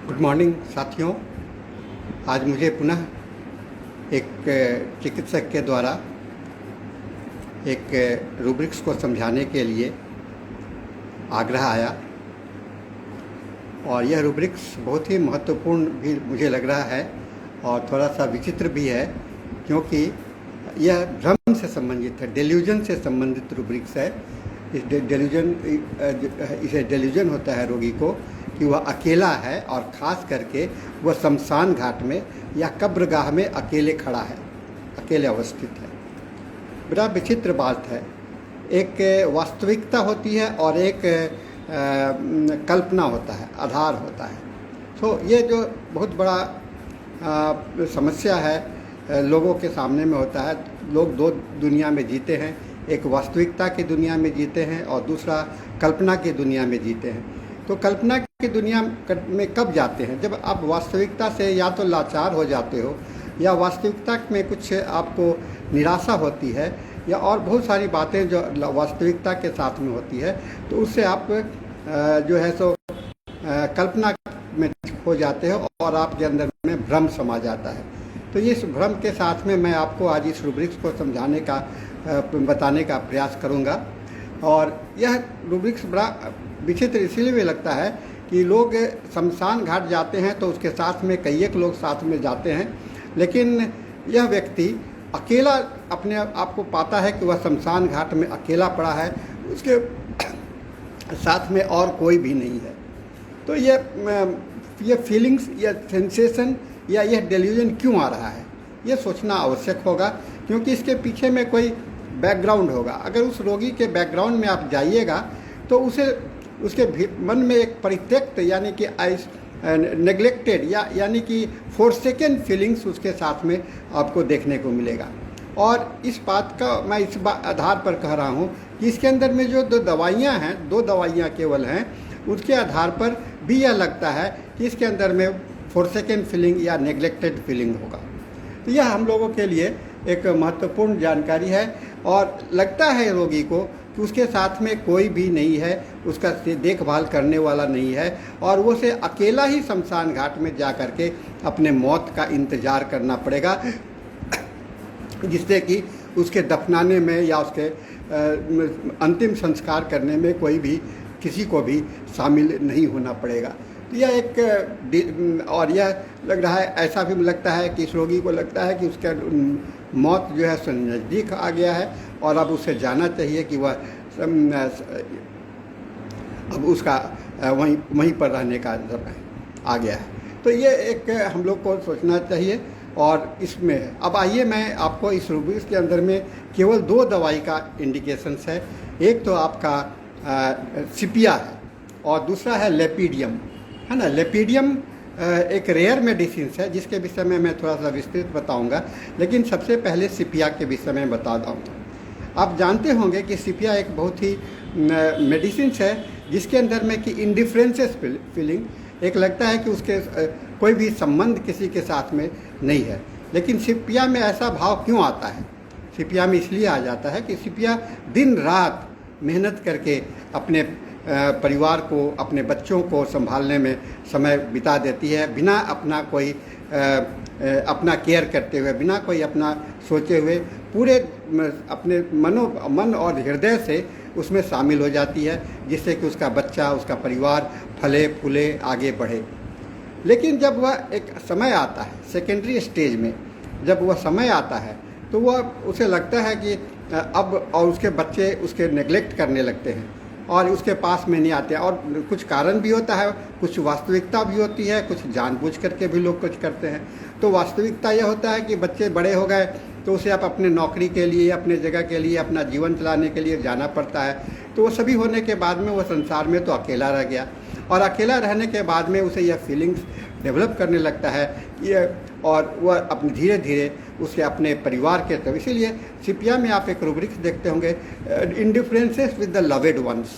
Good morning साथियों। आज मुझे पुनः एक चिकित्सक के द्वारा एक रूब्रिक्स को समझाने के लिए आग्रह आया और यह रूब्रिक्स बहुत ही महत्वपूर्ण भी मुझे लग रहा है और थोड़ा सा विचित्र भी है, क्योंकि यह भ्रम से संबंधित है, डेल्यूजन से संबंधित रूब्रिक्स है। इसे डेल्यूजन होता है रोगी को कि वह अकेला है और ख़ास करके वह शमशान घाट में या कब्रगाह में अकेले खड़ा है, अकेले अवस्थित है। बड़ा विचित्र बात है। एक वास्तविकता होती है और एक कल्पना होता है, आधार होता है। तो ये जो बहुत बड़ा समस्या है लोगों के सामने में होता है। लोग दो दुनिया में जीते हैं, एक वास्तविकता की दुनिया में जीते हैं और दूसरा कल्पना की दुनिया में जीते हैं। तो कल्पना की दुनिया में कब जाते हैं? जब आप वास्तविकता से या तो लाचार हो जाते हो या वास्तविकता में कुछ आपको निराशा होती है या और बहुत सारी बातें जो वास्तविकता के साथ में होती है, तो उससे आप जो है सो कल्पना में खो जाते हो और आपके अंदर में भ्रम समा जाता है। तो इस भ्रम के साथ में मैं आपको आज इस रूब्रिक्स को समझाने का बताने का प्रयास करूंगा। और यह रूब्रिक्स बड़ा विचित्र इसीलिए भी लगता है कि लोग शमशान घाट जाते हैं तो उसके साथ में कई एक लोग साथ में जाते हैं, लेकिन यह व्यक्ति अकेला अपने आप को पाता है कि वह शमशान घाट में अकेला पड़ा है, उसके साथ में और कोई भी नहीं है। तो ये फीलिंग्स या सेंसेशन या यह डेल्यूजन क्यों आ रहा है, ये सोचना आवश्यक होगा, क्योंकि इसके पीछे में कोई बैकग्राउंड होगा। अगर उस रोगी के बैकग्राउंड में आप जाइएगा तो उसके मन में एक परित्यक्त यानी कि नेग्लेक्टेड यानी कि फोरसेकन फीलिंग्स उसके साथ में आपको देखने को मिलेगा। और इस बात का मैं इस आधार पर कह रहा हूँ कि इसके अंदर में जो दो दवाइयाँ केवल हैं, उसके आधार पर भी यह लगता है कि इसके अंदर में फोरसेकन फीलिंग या नेग्लेक्टेड फीलिंग होगा। तो यह हम लोगों के लिए एक महत्वपूर्ण जानकारी है और लगता है रोगी को कि उसके साथ में कोई भी नहीं है, उसका देखभाल करने वाला नहीं है और वो से अकेला ही शमशान घाट में जा कर के अपने मौत का इंतज़ार करना पड़ेगा, जिससे कि उसके दफनाने में या उसके अंतिम संस्कार करने में कोई भी किसी को भी शामिल नहीं होना पड़ेगा। तो यह एक और यह लग रहा है, ऐसा भी लगता है कि इस रोगी को लगता है कि उसका मौत जो है सो नज़दीक आ गया है और अब उसे जाना चाहिए कि वह अब उसका वहीं पर रहने का समय आ गया है। तो ये एक हम लोग को सोचना चाहिए और इसमें अब आइए मैं आपको इस रूब्रिक्स के अंदर में केवल दो दवाई का इंडिकेशंस है। एक तो आपका सिपिया है और दूसरा है लेपीडियम, है ना। लेपीडियम एक रेयर मेडिसिन है जिसके विषय में मैं थोड़ा सा विस्तृत बताऊंगा, लेकिन सबसे पहले सिपिया के विषय में बता दूँगा। आप जानते होंगे कि सिपिया एक बहुत ही मेडिसिन है जिसके अंदर में कि इंडिफरेंसेस फीलिंग एक लगता है कि उसके कोई भी संबंध किसी के साथ में नहीं है, लेकिन सिपिया में ऐसा भाव क्यों आता है? सिपिया में इसलिए आ जाता है कि सिपिया दिन रात मेहनत करके अपने परिवार को, अपने बच्चों को संभालने में समय बिता देती है, बिना अपना कोई अपना केयर करते हुए, बिना कोई अपना सोचे हुए, पूरे अपने मन और हृदय से उसमें शामिल हो जाती है, जिससे कि उसका बच्चा, उसका परिवार फले फूले आगे बढ़े। लेकिन जब वह एक समय आता है सेकेंडरी स्टेज में, जब वह समय आता है तो वह उसे लगता है कि अब और उसके बच्चे उसके नेग्लेक्ट करने लगते हैं और उसके पास में नहीं आते। और कुछ कारण भी होता है, कुछ वास्तविकता भी होती है, कुछ जानबूझ करके भी लोग कुछ करते हैं। तो वास्तविकता यह होता है कि बच्चे बड़े हो गए तो उसे आप अपने नौकरी के लिए, अपने जगह के लिए, अपना जीवन चलाने के लिए जाना पड़ता है। तो वो सभी होने के बाद में वो संसार में तो अकेला रह गया और अकेला रहने के बाद में उसे यह फीलिंग्स डेवलप करने लगता है ये, और वह अपने धीरे धीरे उसे अपने परिवार के तरफ। इसीलिए सिपिया में आप एक रूब्रिक्स देखते होंगे, इंडिफरेंसेस विद द लवेड वंस,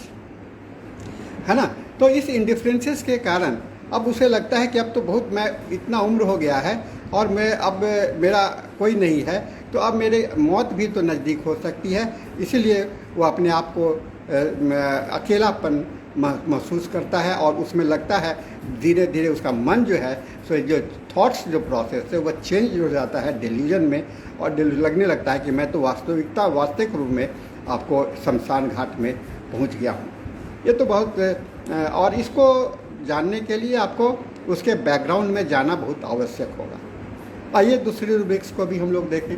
है ना। तो इस इंडिफरेंसेस के कारण अब उसे लगता है कि अब तो बहुत मैं इतना उम्र हो गया है और मैं अब मेरा कोई नहीं है, तो अब मेरे मौत भी तो नज़दीक हो सकती है। इसीलिए वो अपने आप को अकेलापन महसूस करता है और उसमें लगता है धीरे धीरे उसका मन जो है सो जो थॉट्स जो प्रोसेस है वह चेंज हो जाता है डिल्यूजन में, और लगने लगता है कि मैं तो वास्तविक रूप में आपको शमशान घाट में पहुंच गया हूं। ये तो बहुत और इसको जानने के लिए आपको उसके बैकग्राउंड में जाना बहुत आवश्यक होगा। आइए दूसरी रूब्रिक्स को भी हम लोग देखें,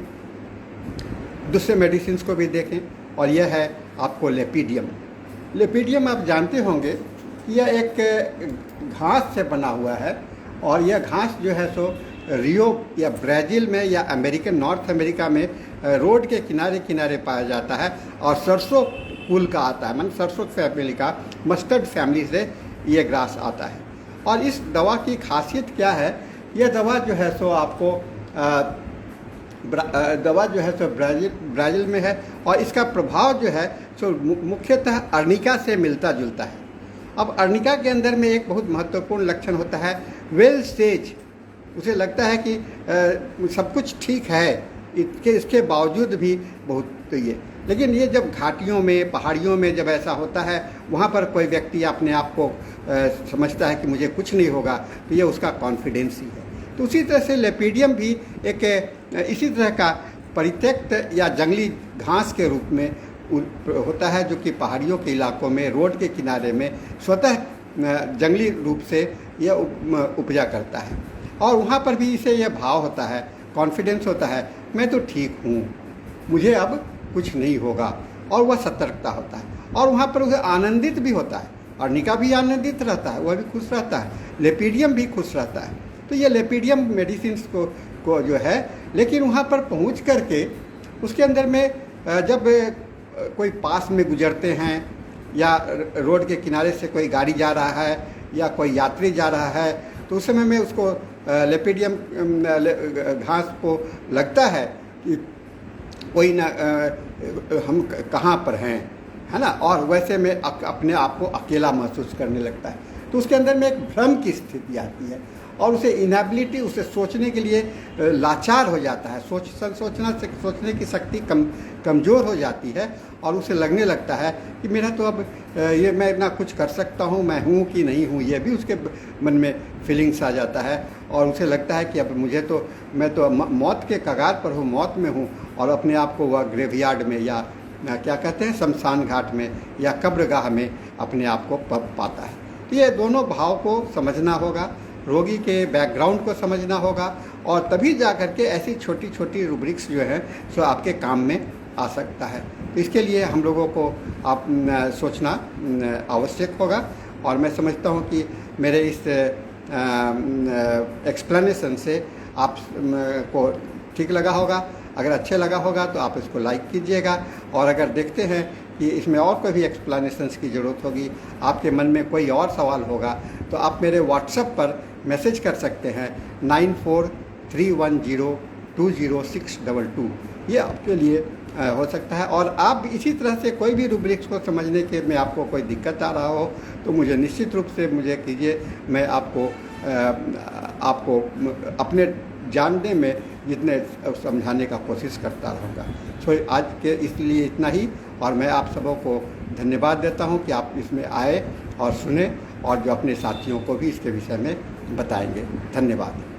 दूसरे मेडिसिन को भी देखें, और यह है आपको लेपिडियम। लेपिडियम आप जानते होंगे कि यह एक घास से बना हुआ है, और यह घास जो है सो रियो या ब्राज़ील में या नॉर्थ अमेरिका में रोड के किनारे किनारे पाया जाता है, और सरसों कुल का आता है, मतलब सरसों फैमिली का, मस्टर्ड फैमिली से ये ग्रास आता है। और इस दवा की खासियत क्या है, यह दवा जो है सो आपको दवा जो है सो ब्राज़ील में है, और इसका प्रभाव जो है सो मुख्यतः अर्निका से मिलता जुलता है। अब अर्निका के अंदर में एक बहुत महत्वपूर्ण लक्षण होता है वेल स्टेज। उसे लगता है कि सब कुछ ठीक है, इसके बावजूद भी बहुत तो ये, लेकिन ये जब घाटियों में, पहाड़ियों में जब ऐसा होता है, वहाँ पर कोई व्यक्ति अपने आप को समझता है कि मुझे कुछ नहीं होगा, तो ये उसका कॉन्फिडेंस ही है। तो उसी तरह से लेपिडियम भी एक इसी तरह का परित्यक्त या जंगली घास के रूप में होता है, जो कि पहाड़ियों के इलाकों में, रोड के किनारे में स्वतः जंगली रूप से यह उपजा करता है। और वहाँ पर भी इसे यह भाव होता है, कॉन्फिडेंस होता है, मैं तो ठीक हूँ, मुझे अब कुछ नहीं होगा, और वह सतर्कता होता है। और वहाँ पर उसे आनंदित भी होता है, अर्निका भी आनंदित रहता है, वह भी खुश रहता है, लेपिडियम भी खुश रहता है। तो ये लेपिडियम मेडिसिन को जो है, लेकिन वहाँ पर पहुँच करके उसके अंदर में जब कोई पास में गुजरते हैं, या रोड के किनारे से कोई गाड़ी जा रहा है या कोई यात्री जा रहा है, तो उस समय में उसको लेपिडियम घास को लगता है कि कोई ना हम कहाँ पर हैं, है ना, और वैसे में अपने आप को अकेला महसूस करने लगता है। तो उसके अंदर में एक भ्रम की स्थिति आती है, और उसे इनएबिलिटी, उसे सोचने के लिए लाचार हो जाता है, सोचने की शक्ति कमज़ोर हो जाती है, और उसे लगने लगता है कि मेरा तो अब ये मैं ना कुछ कर सकता हूँ, मैं हूँ कि नहीं हूँ, ये भी उसके मन में फीलिंग्स आ जाता है। और उसे लगता है कि अब मैं तो मौत के कगार पर हूँ, मौत में हूँ, और अपने आप को वह ग्रेवयार्ड में या क्या कहते हैं शमशान घाट में या कब्रगाह में अपने आप को पाता है। तो ये दोनों भाव को समझना होगा, रोगी के बैकग्राउंड को समझना होगा, और तभी जा कर के ऐसी छोटी छोटी रूब्रिक्स जो है सो आपके काम में आ सकता है। तो इसके लिए हम लोगों को आप सोचना आवश्यक होगा, और मैं समझता हूँ कि मेरे इस एक्सप्लेनेशन से आप को ठीक लगा होगा। अगर अच्छे लगा होगा तो आप इसको लाइक कीजिएगा, और अगर देखते हैं कि इसमें और कोई भी एक्सप्लेनेशंस की ज़रूरत होगी, आपके मन में कोई और सवाल होगा, तो आप मेरे व्हाट्सएप पर मैसेज कर सकते हैं 9431020622। ये आपके लिए हो सकता है। और आप इसी तरह से कोई भी रूब्रिक्स को समझने के में आपको कोई दिक्कत आ रहा हो, तो मुझे निश्चित रूप से मुझे कीजिए, मैं आपको अपने जानने में जितने समझाने का कोशिश करता रहूँगा। सो आज के इसलिए इतना ही, और मैं आप सबों को धन्यवाद देता हूँ कि आप इसमें आए और सुने, और जो अपने साथियों को भी इसके विषय में बताएंगे। धन्यवाद।